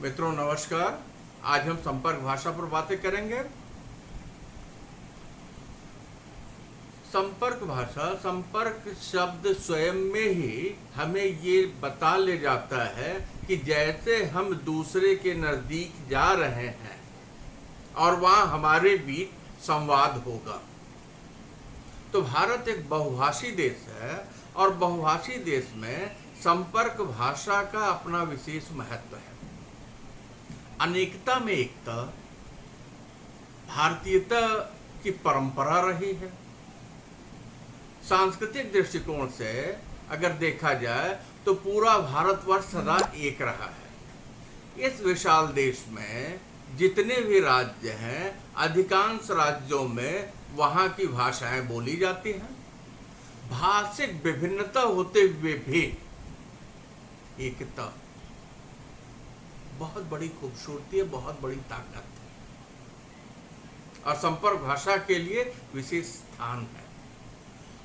मित्रों नमस्कार। आज हम संपर्क भाषा पर बातें करेंगे। संपर्क भाषा, संपर्क शब्द स्वयं में ही हमें ये बता ले जाता है कि जैसे हम दूसरे के नज़दीक जा रहे हैं और वहाँ हमारे बीच संवाद होगा। तो भारत एक बहुभाषी देश है और बहुभाषी देश में संपर्क भाषा का अपना विशेष महत्व है। अनेकता में एकता भारतीयता की परंपरा रही है। सांस्कृतिक दृष्टिकोण से अगर देखा जाए तो पूरा भारतवर्ष सदा एक रहा है। इस विशाल देश में जितने भी राज्य हैं, अधिकांश राज्यों में वहाँ की भाषाएं बोली जाती हैं। भाषिक विभिन्नता होते हुए भी एकता बहुत बड़ी खूबसूरती है, बहुत बड़ी ताकत है और संपर्क भाषा के लिए विशेष स्थान है।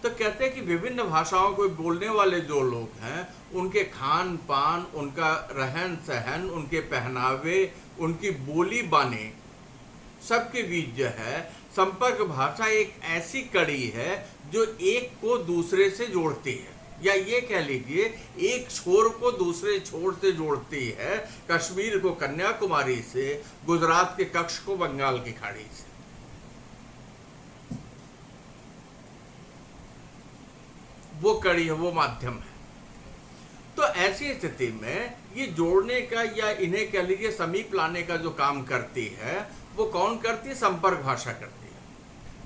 तो कहते हैं कि विभिन्न भाषाओं को बोलने वाले जो लोग हैं, उनके खान पान, उनका रहन सहन, उनके पहनावे, उनकी बोली बानी, सबके बीच जो है संपर्क भाषा एक ऐसी कड़ी है जो एक को दूसरे से जोड़ती है, या ये कह लीजिए एक छोर को दूसरे छोर से जोड़ती है। कश्मीर को कन्याकुमारी से, गुजरात के कच्छ को बंगाल की खाड़ी से। वो कड़ी है, वो माध्यम है। तो ऐसी स्थिति में ये जोड़ने का या इन्हें कह लीजिए समीप लाने का जो काम करती है, वो कौन करती है? संपर्क भाषा करती है।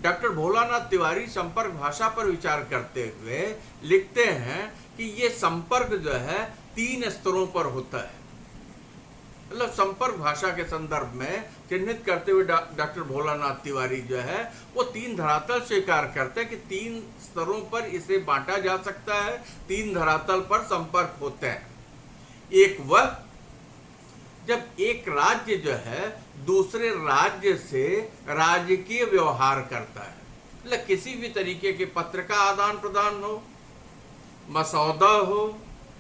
डॉक्टर भोलानाथ तिवारी संपर्क भाषा पर विचार करते हुए लिखते हैं कि ये संपर्क जो है 3 स्तरों पर होता है। मतलब संपर्क भाषा के संदर्भ में चिन्हित करते हुए डॉक्टर भोलानाथ तिवारी जो है वो 3 धरातल स्वीकार करते हैं कि 3 स्तरों पर इसे बांटा जा सकता है। 3 धरातल पर संपर्क होते हैं। एक वह जब एक राज्य जो है दूसरे राज्य से राजकीय व्यवहार करता है, मतलब किसी भी तरीके के पत्र का आदान प्रदान हो, मसौदा हो,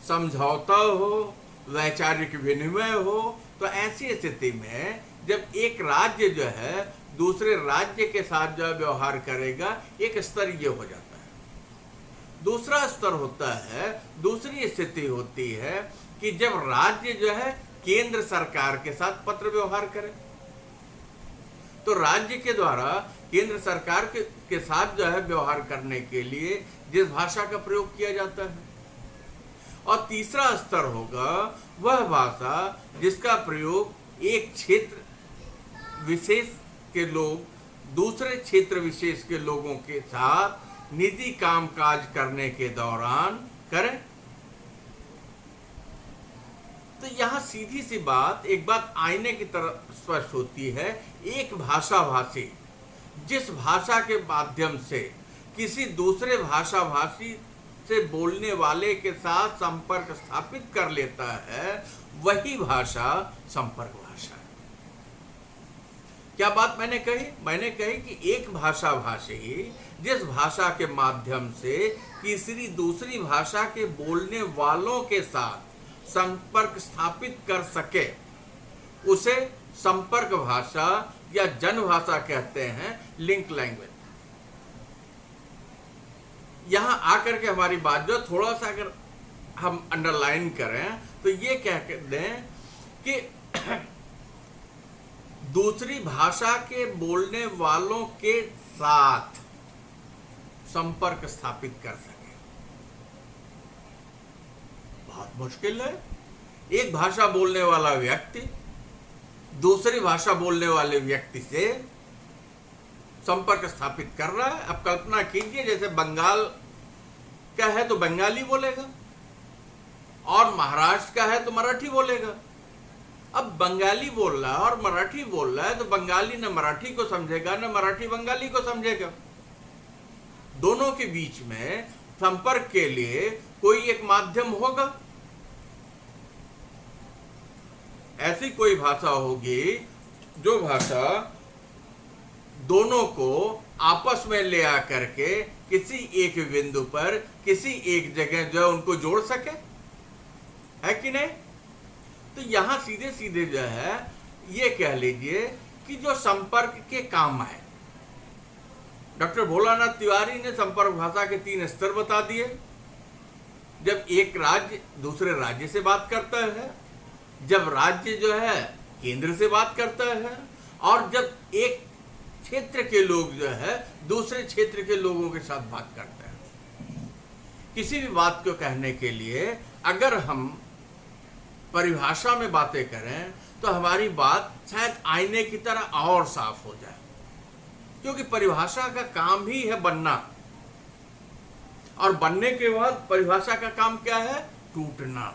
समझौता हो, वैचारिक विनिमय हो, तो ऐसी स्थिति में जब एक राज्य जो है दूसरे राज्य के साथ जो व्यवहार करेगा, एक स्तर ये हो जाता है। दूसरा स्तर होता है, दूसरी स्थिति होती है कि जब राज्य जो है केंद्र सरकार के साथ पत्र व्यवहार करे, तो राज्य के द्वारा केंद्र सरकार के साथ जो है व्यवहार करने के लिए जिस भाषा का प्रयोग किया जाता है। और तीसरा स्तर होगा वह भाषा जिसका प्रयोग एक क्षेत्र विशेष के लोग दूसरे क्षेत्र विशेष के लोगों के साथ निजी कामकाज करने के दौरान करें। तो यहाँ सीधी सी बात, एक बात आईने की तरह स्पष्ट होती है। एक भाषा भाषी जिस भाषा के माध्यम से किसी दूसरे भाषा भाषी से बोलने वाले के साथ संपर्क स्थापित कर लेता है, वही भाषा संपर्क भाषा है। क्या बात मैंने कही? मैंने कही कि एक भाषा भाषी जिस भाषा के माध्यम से किसी दूसरी भाषा के बोलने वालों के साथ संपर्क स्थापित कर सके, उसे संपर्क भाषा या जनभाषा कहते हैं, लिंक लैंग्वेज। यहां आकर के हमारी बात जो थोड़ा सा अगर हम अंडरलाइन करें तो ये कह दें कि दूसरी भाषा के बोलने वालों के साथ संपर्क स्थापित कर सके। बहुत मुश्किल है। एक भाषा बोलने वाला व्यक्ति दूसरी भाषा बोलने वाले व्यक्ति से संपर्क स्थापित कर रहा है। अब कल्पना कीजिए जैसे बंगाल का है तो बंगाली बोलेगा और महाराष्ट्र का है तो मराठी बोलेगा। अब बंगाली बोल रहा है और मराठी बोल रहा है तो बंगाली न मराठी को समझेगा न मराठी बंगाली को समझेगा। दोनों के बीच में संपर्क के लिए कोई एक माध्यम होगा। ऐसी कोई भाषा होगी जो भाषा दोनों को आपस में ले आकर के किसी एक बिंदु पर किसी एक जगह जो है उनको जोड़ सके, है कि नहीं? तो यहां सीधे सीधे जो है ये कह लीजिए कि जो संपर्क के काम है, डॉक्टर भोलानाथ तिवारी ने संपर्क भाषा के 3 स्तर बता दिए। जब एक राज्य दूसरे राज्य से बात करता है, जब राज्य जो है केंद्र से बात करता है, और जब एक क्षेत्र के लोग जो है दूसरे क्षेत्र के लोगों के साथ बात करते हैं। किसी भी बात को कहने के लिए अगर हम परिभाषा में बातें करें तो हमारी बात शायद आईने की तरह और साफ हो जाए, क्योंकि परिभाषा का काम ही है बनना, और बनने के बाद परिभाषा का काम क्या है? टूटना।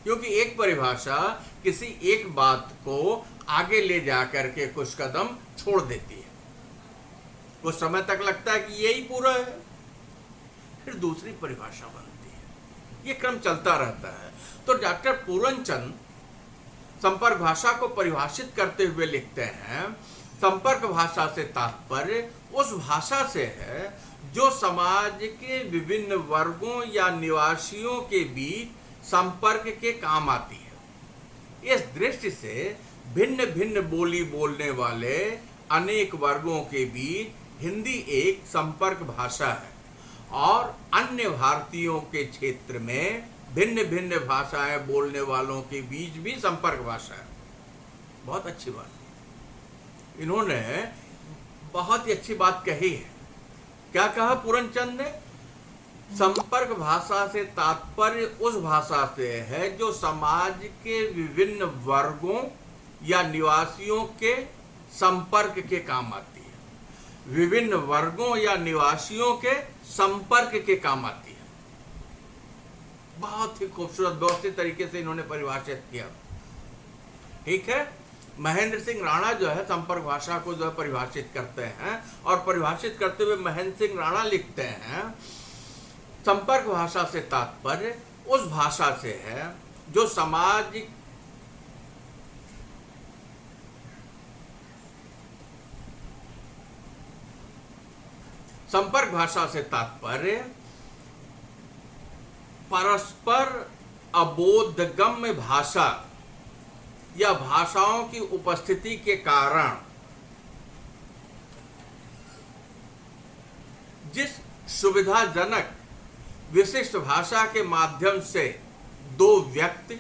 क्योंकि एक परिभाषा किसी एक बात को आगे ले जाकर के कुछ कदम छोड़ देती है, कुछ समय तक लगता है कि यही पूरा है, फिर दूसरी परिभाषा बनती है, ये क्रम चलता रहता है। तो डॉक्टर पूरनचंद संपर्क भाषा को परिभाषित करते हुए लिखते हैं, संपर्क भाषा से तात्पर्य उस भाषा से है जो समाज के विभिन्न वर्गों या निवासियों के बीच संपर्क के काम आती है। इस दृष्टि से भिन्न भिन्न बोली बोलने वाले अनेक वर्गों के बीच हिंदी एक संपर्क भाषा है, और अन्य भारतीयों के क्षेत्र में भिन्न भिन्न भाषाएं बोलने वालों के बीच भी संपर्क भाषा है। बहुत अच्छी बात, इन्होंने बहुत ही अच्छी बात कही है। क्या कहा पूरनचंद ने? संपर्क भाषा से तात्पर्य उस भाषा से है जो समाज के विभिन्न वर्गों या निवासियों के संपर्क के काम आती है। विभिन्न वर्गों या निवासियों के संपर्क के काम आती है। बहुत ही खूबसूरत व्यवस्थित तरीके से इन्होंने परिभाषित किया। ठीक है, महेंद्र सिंह राणा जो है संपर्क भाषा को जो है परिभाषित करते हैं, और परिभाषित करते हुए महेंद्र सिंह राणा लिखते हैं, संपर्क भाषा से तात्पर्य उस भाषा से है जो समाज संपर्क भाषा से तात्पर्य परस्पर अबोधगम्य भाषा या भाषाओं की उपस्थिति के कारण जिस सुविधाजनक विशिष्ट भाषा के माध्यम से दो व्यक्ति,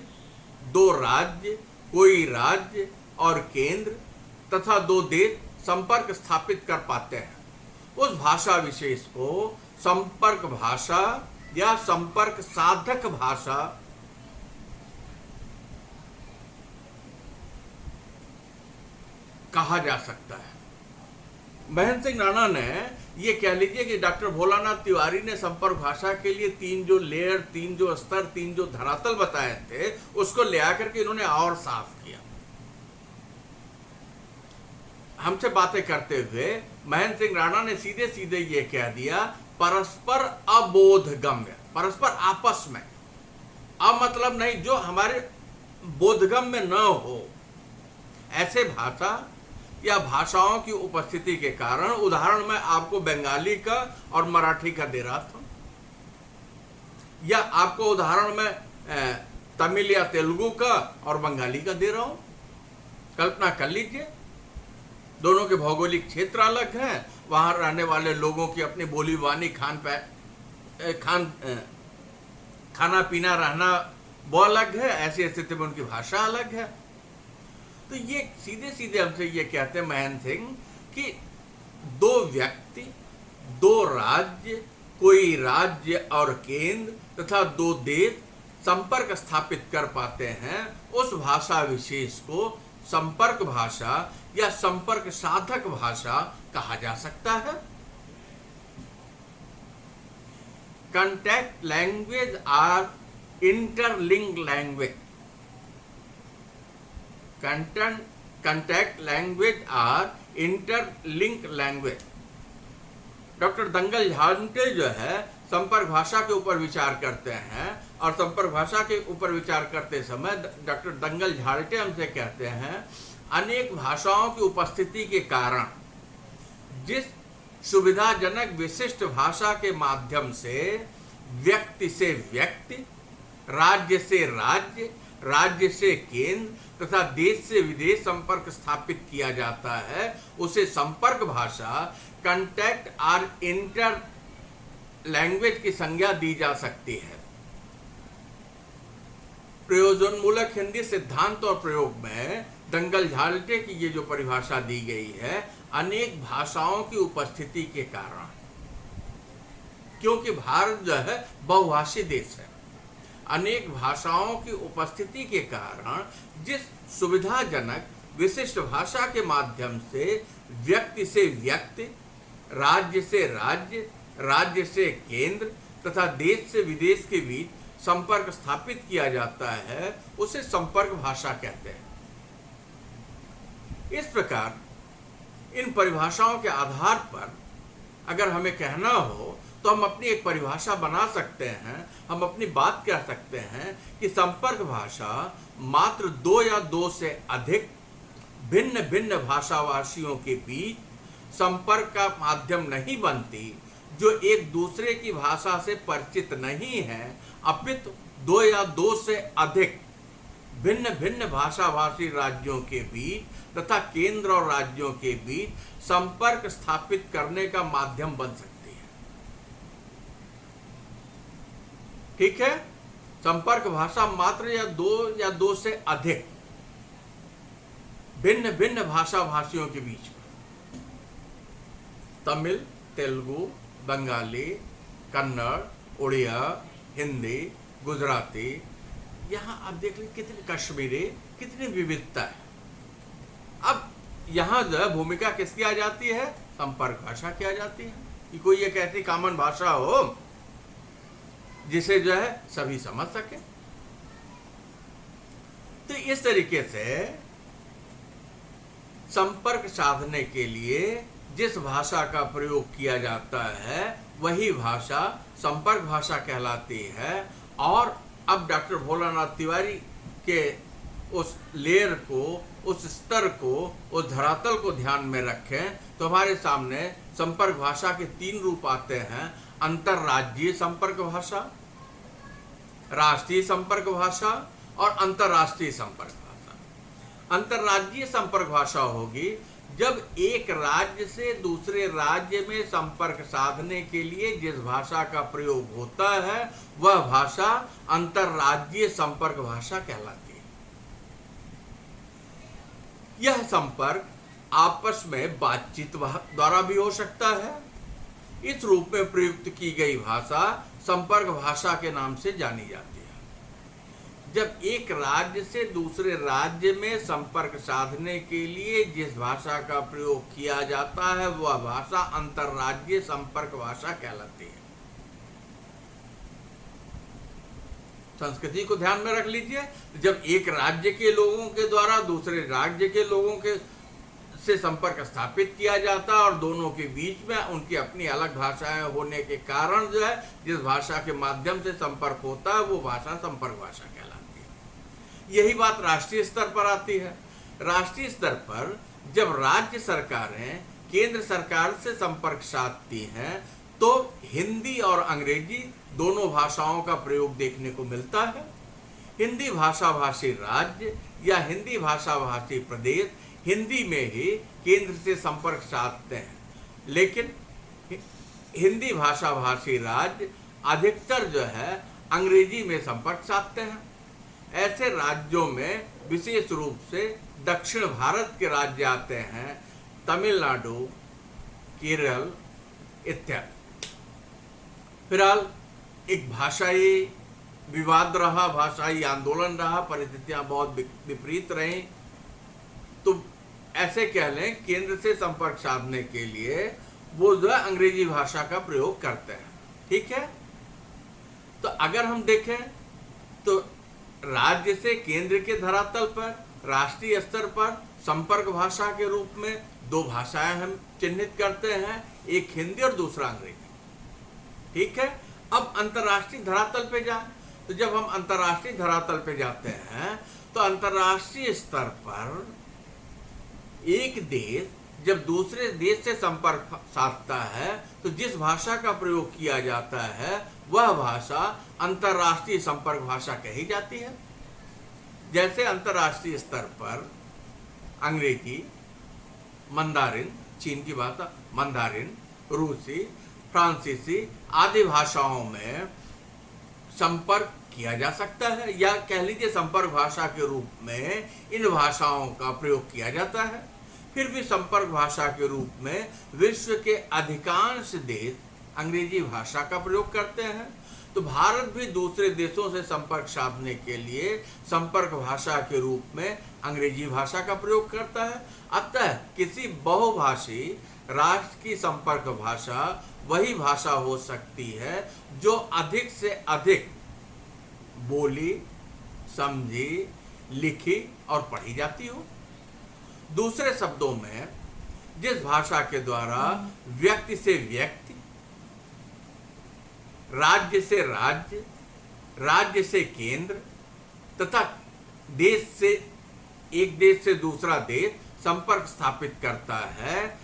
दो राज्य, कोई राज्य और केंद्र तथा दो देश संपर्क स्थापित कर पाते हैं, उस भाषा विशेष को संपर्क भाषा या संपर्क साधक भाषा कहा जा सकता है। महेंद्र सिंह राणा ने ये कह लीजिए कि डॉक्टर भोलानाथ तिवारी ने संपर्क भाषा के लिए 3 जो लेयर, 3 जो स्तर, 3 जो धरातल बताए थे, उसको ले आकर के इन्होंने और साफ किया। हमसे बातें करते हुए महेंद्र सिंह राणा ने सीधे सीधे ये कह दिया, परस्पर अबोधगम्य, परस्पर आपस में, अब मतलब नहीं जो हमारे बोधगम्य न हो, ऐसे भाषा या भाषाओं की उपस्थिति के कारण, उदाहरण मैं आपको बंगाली का और मराठी का दे रहा था, या आपको उदाहरण मैं तमिल या तेलुगु का और बंगाली का दे रहा हूं। कल्पना कर लीजिए, दोनों के भौगोलिक क्षेत्र अलग हैं, वहां रहने वाले लोगों की अपनी बोली वानी, खाना पीना रहना वो अलग है, ऐसी स्थिति में उनकी भाषा अलग है। तो ये सीधे सीधे हमसे ये कहते हैं महेंद्र सिंह कि दो व्यक्ति, दो राज्य, कोई राज्य और केंद्र तथा दो देश संपर्क स्थापित कर पाते हैं, उस भाषा विशेष को संपर्क भाषा या संपर्क साधक भाषा कहा जा सकता है। Contact language or interlink language. Contact language or interlink language. Doctor दंगल झांटे जो है संपर्क भाषा के ऊपर विचार करते हैं, और संपर्क भाषा के ऊपर विचार करते समय डॉक्टर दंगल झांटे हमसे कहते हैं, अनेक भाषाओं की उपस्थिति के कारण जिस सुविधाजनक विशिष्ट भाषा के माध्यम से व्यक्ति से व्यक्ति, राज्य से राज्य, राज्य से केंद्र तथा देश से विदेश संपर्क स्थापित किया जाता है, उसे संपर्क भाषा, कॉन्टैक्ट और इंटर लैंग्वेज की संज्ञा दी जा सकती है। प्रयोजनमूलक हिंदी सिद्धांत और प्रयोग में दंगल झालटे की ये जो परिभाषा दी गई है, अनेक भाषाओं की उपस्थिति के कारण, क्योंकि भारत जो है बहुभाषी देश है, अनेक भाषाओं की उपस्थिति के कारण जिस सुविधाजनक विशिष्ट भाषा के माध्यम से व्यक्ति से व्यक्ति, राज्य से राज्य, राज्य से केंद्र तथा देश से विदेश के बीच संपर्क स्थापित किया जाता है, उसे संपर्क भाषा कहते हैं। इस प्रकार इन परिभाषाओं के आधार पर अगर हमें कहना हो तो हम अपनी एक परिभाषा बना सकते हैं, हम अपनी बात कह सकते हैं कि संपर्क भाषा मात्र दो या दो से अधिक भिन्न भिन्न भाषाभाषियों के बीच संपर्क का माध्यम नहीं बनती, जो एक दूसरे की भाषा से परिचित नहीं है, अपितु दो या दो से अधिक भिन्न भिन्न भाषाभाषी राज्यों के बीच तथा केंद्र और राज्यों के बीच संपर्क स्थापित करने का माध्यम बन सकती है। ठीक है, संपर्क भाषा मात्र या दो से अधिक भिन्न भिन्न भाषाभाषियों के बीच में, तमिल, तेलुगु, बंगाली, कन्नड़, उड़िया, हिंदी, गुजराती, यहाँ आप देख लीजिए कितनी, कश्मीरी, कितनी विविधता है। अब यहाँ जो है भूमिका किसकी आ जाती है? संपर्क भाषा की आ जाती है कि कोई एक ऐसी कॉमन भाषा हो जिसे जो है सभी समझ सके। तो इस तरीके से संपर्क साधने के लिए जिस भाषा का प्रयोग किया जाता है वही भाषा संपर्क भाषा कहलाती है। और अब डॉक्टर भोलानाथ तिवारी के उस लेयर को, उस स्तर को, उस धरातल को ध्यान में रखें तो हमारे सामने संपर्क भाषा के तीन रूप आते हैं: अंतर्राज्यीय संपर्क भाषा, राष्ट्रीय संपर्क भाषा और अंतर्राष्ट्रीय संपर्क भाषा। अंतर्राज्यीय संपर्क भाषा होगी जब एक राज्य से दूसरे राज्य में संपर्क साधने के लिए जिस भाषा का प्रयोग होता है वह भाषा अंतर्राज्यीय संपर्क भाषा कहलाती है। यह संपर्क आपस में बातचीत द्वारा भी हो सकता है। इस रूप में प्रयुक्त की गई भाषा संपर्क भाषा के नाम से जानी जाती है। जब एक राज्य से दूसरे राज्य में संपर्क साधने के लिए जिस भाषा का प्रयोग किया जाता है वह भाषा अंतर्राज्यीय संपर्क भाषा कहलाती है। संस्कृति को ध्यान में रख लीजिए, जब एक राज्य के लोगों के द्वारा दूसरे राज्य के लोगों के से संपर्क स्थापित किया जाता है और दोनों के बीच में उनकी अपनी अलग भाषाएं होने के कारण जो है जिस भाषा के माध्यम से संपर्क होता है वो भाषा संपर्क भाषा कहलाती है। यही बात राष्ट्रीय स्तर पर आती है। राष्ट्रीय स्तर पर जब राज्य सरकारें केंद्र सरकार से संपर्क साधती हैं तो हिंदी और अंग्रेजी दोनों भाषाओं का प्रयोग देखने को मिलता है। हिंदी भाषाभाषी राज्य या हिंदी भाषाभाषी प्रदेश हिंदी में ही केंद्र से संपर्क साधते हैं, लेकिन हिंदी भाषाभाषी राज्य अधिकतर जो है अंग्रेजी में संपर्क साधते हैं। ऐसे राज्यों में विशेष रूप से दक्षिण भारत के राज्य आते हैं, तमिलनाडु, केरल इत्यादि। फिलहाल एक भाषाई विवाद रहा, भाषाई आंदोलन रहा, परिस्थितियां बहुत विपरीत रहीं, तो ऐसे कह लें केंद्र से संपर्क साधने के लिए वो जो है अंग्रेजी भाषा का प्रयोग करते हैं। ठीक है, तो अगर हम देखें तो राज्य से केंद्र के धरातल पर राष्ट्रीय स्तर पर संपर्क भाषा के रूप में दो भाषाएं हम चिन्हित करते हैं, एक हिंदी और दूसरा अंग्रेजी। ठीक है, अब अंतर्राष्ट्रीय धरातल पे जाए तो जब हम अंतर्राष्ट्रीय धरातल पे जाते हैं तो अंतर्राष्ट्रीय स्तर पर एक देश जब दूसरे देश से संपर्क साधता है तो जिस भाषा का प्रयोग किया जाता है वह भाषा अंतर्राष्ट्रीय संपर्क भाषा कही जाती है। जैसे अंतर्राष्ट्रीय स्तर पर अंग्रेजी, मंदारिन चीन की भाषा, मंदारिन, रूसी, फ्रांसीसी आदि भाषाओं में संपर्क किया जा सकता है, या कह लीजिए संपर्क भाषा के रूप में इन भाषाओं का प्रयोग किया जाता है। फिर भी संपर्क भाषा के रूप में विश्व के अधिकांश देश अंग्रेजी भाषा का प्रयोग करते हैं। तो भारत भी दूसरे देशों से संपर्क साधने के लिए संपर्क भाषा के रूप में अंग्रेजी भाषा का प्रयोग करता है। अतः किसी बहुभाषी राष्ट्र की संपर्क भाषा वही भाषा हो सकती है जो अधिक से अधिक बोली, समझी, लिखी और पढ़ी जाती हो। दूसरे शब्दों में, जिस भाषा के द्वारा व्यक्ति से व्यक्ति, राज्य से राज्य, राज्य से केंद्र तथा देश से एक देश से दूसरा देश संपर्क स्थापित करता है,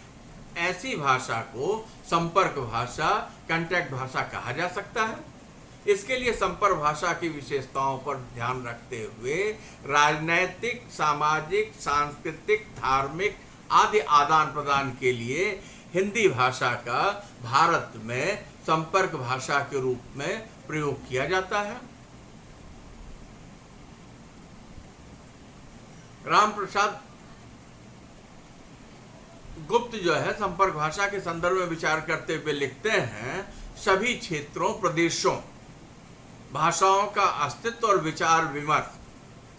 ऐसी भाषा को संपर्क भाषा, कांटेक्ट भाषा कहा जा सकता है। इसके लिए संपर्क भाषा की विशेषताओं पर ध्यान रखते हुए राजनैतिक, सामाजिक, सांस्कृतिक, धार्मिक आदि आदान प्रदान के लिए हिंदी भाषा का भारत में संपर्क भाषा के रूप में प्रयोग किया जाता है। राम प्रसाद गुप्त जो है संपर्क भाषा के संदर्भ में विचार करते हुए लिखते हैं, सभी क्षेत्रों, प्रदेशों, भाषाओं का अस्तित्व और विचार विमर्श,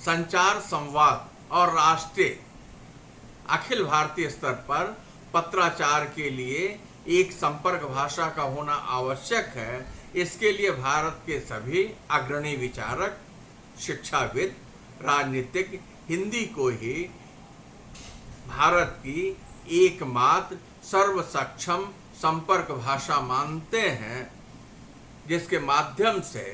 संचार, संवाद और राष्ट्रीय अखिल भारतीय स्तर पर पत्राचार के लिए एक संपर्क भाषा का होना आवश्यक है। इसके लिए भारत के सभी अग्रणी विचारक, शिक्षाविद, राजनीतिक हिंदी को ही भारत की एकमात्र सर्वसक्षम संपर्क भाषा मानते हैं, जिसके माध्यम से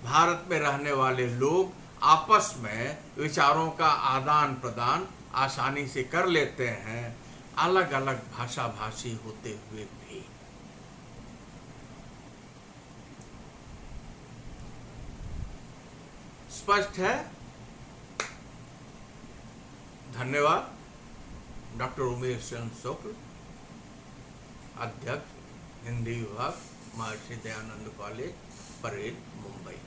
भारत में रहने वाले लोग आपस में विचारों का आदान प्रदान आसानी से कर लेते हैं, अलग अलग भाषा भाषी होते हुए भी। स्पष्ट है? धन्यवाद। डॉक्टर उमेश चंद्र शुक्ल, अध्यक्ष, हिंदी विभाग, महर्षि दयानंद कॉलेज, परेल, मुंबई।